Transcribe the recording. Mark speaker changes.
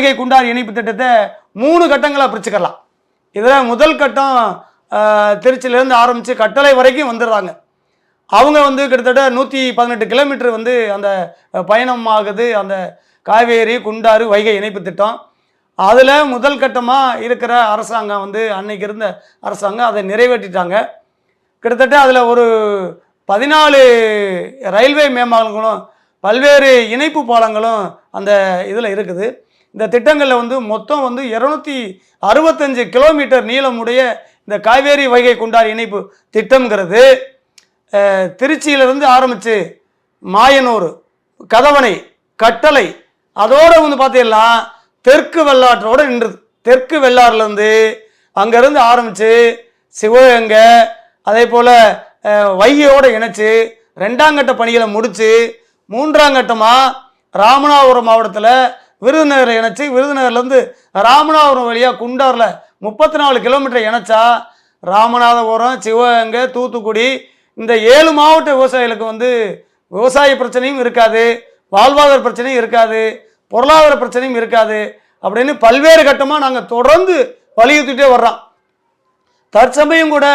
Speaker 1: வைகை குண்டாறு இணைப்பு திட்டத்தை 3 கட்டங்களாக பிரிச்சுக்கலாம். இதில் முதல் கட்டம் திருச்சியிலேருந்து ஆரம்பித்து கட்டளை வரைக்கும் வந்துடுறாங்க. அவங்க கிட்டத்தட்ட 118 கிலோமீட்டர் அந்த பயணம் ஆகுது அந்த காவேரி குண்டாறு வைகை இணைப்பு திட்டம். அதில் முதல் கட்டமாக இருக்கிற அரசாங்கம் அன்னைக்கு இருந்த அரசாங்கம் அதை நிறைவேற்றிட்டாங்க. கிட்டத்தட்ட அதில் ஒரு 14 ரயில்வே மேம்பாலங்களும் பல்வேறு இணைப்பு பாலங்களும் அந்த இதில் இருக்குது. இந்த திட்டங்களில் மொத்தம் 265 கிலோமீட்டர் நீளமுடைய இந்த காவேரி வைகை குண்டாறு இணைப்பு திட்டம்ங்கிறது திருச்சியிலிருந்து ஆரம்பித்து மாயனூர், கதவணை, கட்டளை அதோடு பார்த்தீங்கன்னா தெற்கு வெள்ளாற்றோடு நின்றுது. தெற்கு வெள்ளாறுலேருந்து அங்கேருந்து ஆரம்பித்து சிவகங்கை அதே போல் வைகையோடு இணைச்சி 2ஆம் கட்ட பணிகளை முடித்து 3ஆம் கட்டமாக ராமநாதபுரம் மாவட்டத்தில் விருதுநகரை இணைச்சி விருதுநகர்லேருந்து ராமநாதபுரம் வழியாக குண்டாரில் 34 கிலோமீட்டர் இணைச்சா ராமநாதபுரம், சிவகங்கை, தூத்துக்குடி இந்த 7 மாவட்ட விவசாயிகளுக்கு விவசாய பிரச்சனையும் இருக்காது, வாழ்வாதார பிரச்சனையும் இருக்காது, பொருளாதார பிரச்சனையும் இருக்காது அப்படின்னு பல்வேறு கட்டமாக நாங்கள் தொடர்ந்து வலியுறுத்திட்டே வர்றோம். தற்சமயம் கூட